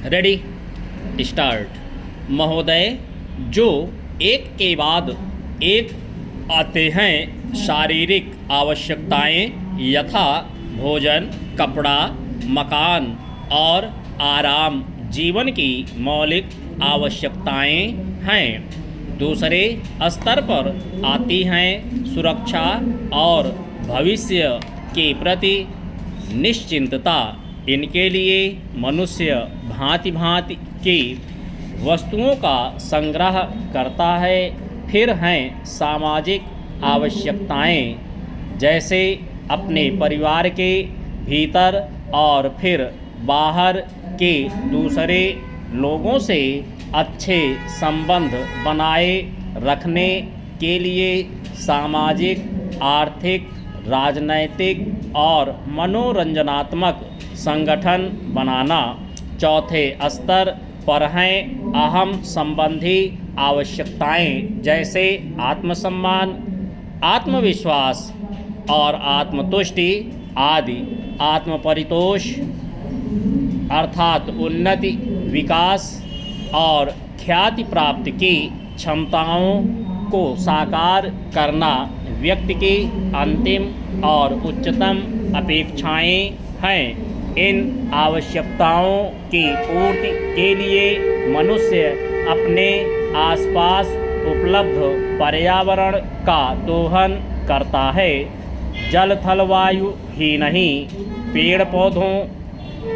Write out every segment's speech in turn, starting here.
Ready start. महोदय, जो एक के बाद एक आते हैं शारीरिक आवश्यकताएं यथा भोजन, कपड़ा, मकान और आराम जीवन की मौलिक आवश्यकताएं हैं। दूसरे स्तर पर आती हैं सुरक्षा और भविष्य के प्रति निश्चिंतता। इनके लिए मनुष्य भांति भांति की वस्तुओं का संग्रह करता है। फिर हैं सामाजिक आवश्यकताएं, जैसे अपने परिवार के भीतर और फिर बाहर के दूसरे लोगों से अच्छे संबंध बनाए रखने के लिए सामाजिक, आर्थिक, राजनैतिक और मनोरंजनात्मक संगठन बनाना। चौथे स्तर पर हैं अहम संबंधी आवश्यकताएं, जैसे आत्मसम्मान, आत्मविश्वास और आत्मतुष्टि आदि। आत्मपरितोष अर्थात उन्नति, विकास और ख्याति प्राप्ति की क्षमताओं को साकार करना व्यक्ति की अंतिम और उच्चतम अपेक्षाएं हैं। इन आवश्यकताओं की पूर्ति के लिए मनुष्य अपने आसपास उपलब्ध पर्यावरण का दोहन करता है। जल थल वायु ही नहीं, पेड़ पौधों,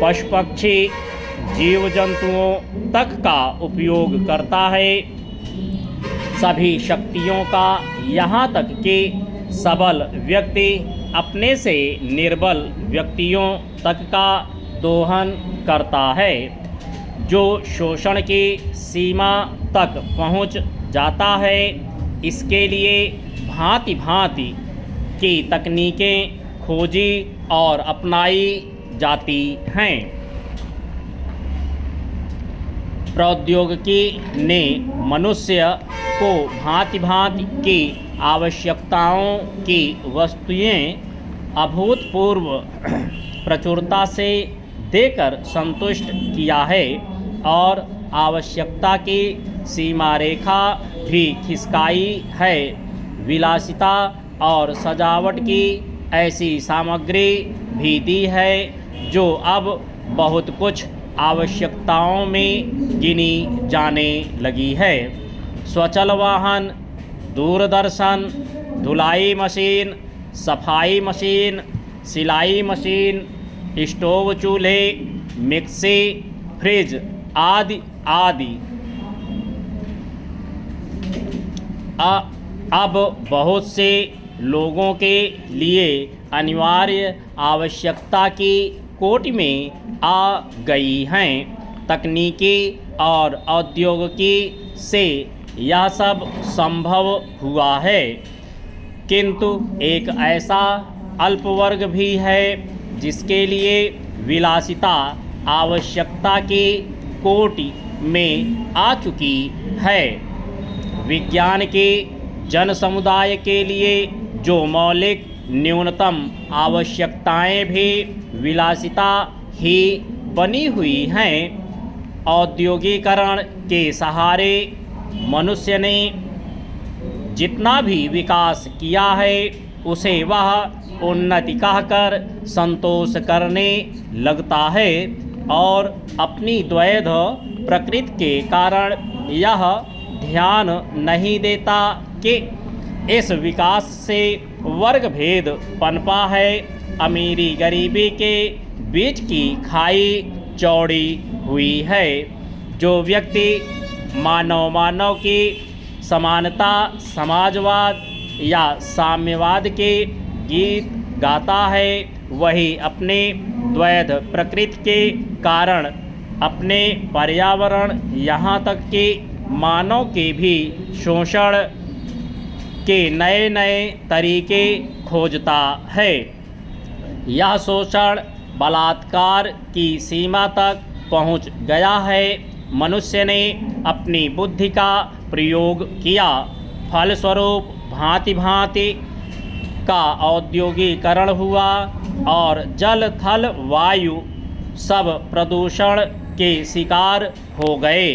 पशु पक्षी, जीव जंतुओं तक का उपयोग करता है। सभी शक्तियों का, यहाँ तक कि सबल व्यक्ति अपने से निर्बल व्यक्तियों तक का दोहन करता है। जो शोषण की सीमा तक पहुँच जाता है, इसके लिए भांति भांति की तकनीकें खोजी और अपनाई जाती हैं। प्रौद्योगिकी ने मनुष्य को भांति भांति की आवश्यकताओं की वस्तुएं अभूतपूर्व प्रचुरता से देकर संतुष्ट किया है और आवश्यकता की सीमा रेखा भी खिसकाई है। विलासिता और सजावट की ऐसी सामग्री भी दी है जो अब बहुत कुछ आवश्यकताओं में गिनी जाने लगी है। स्वचल वाहन, दूरदर्शन, धुलाई मशीन, सफाई मशीन, सिलाई मशीन, स्टोव चूल्हे, मिक्सी, फ्रिज आदि आदि अब बहुत से लोगों के लिए अनिवार्य आवश्यकता की कोटि में आ गई हैं। तकनीकी और औद्योगिकी से यह सब संभव हुआ है, किंतु एक ऐसा अल्प वर्ग भी है जिसके लिए विलासिता आवश्यकता की कोटि में आ चुकी है। विज्ञान के जन समुदाय के लिए जो मौलिक न्यूनतम आवश्यकताएं भी विलासिता ही बनी हुई हैं, औद्योगिकरण के सहारे मनुष्य ने जितना भी विकास किया है उसे वह उन्नति कहकर संतोष करने लगता है और अपनी द्वैध प्रकृति के कारण यह ध्यान नहीं देता कि इस विकास से वर्ग भेद पनपा है। अमीरी गरीबी के बीच की खाई चौड़ी हुई है। जो व्यक्ति मानव की समानता, समाजवाद या साम्यवाद के गीत गाता है, वही अपने द्वैध प्रकृति के कारण अपने पर्यावरण, यहाँ तक कि मानव के भी शोषण के नए नए तरीके खोजता है। यह शोषण बलात्कार की सीमा तक पहुँच गया है। मनुष्य ने अपनी बुद्धि का प्रयोग किया, फलस्वरूप भांति भांति का औद्योगिकरण हुआ और जल थल वायु सब प्रदूषण के शिकार हो गए।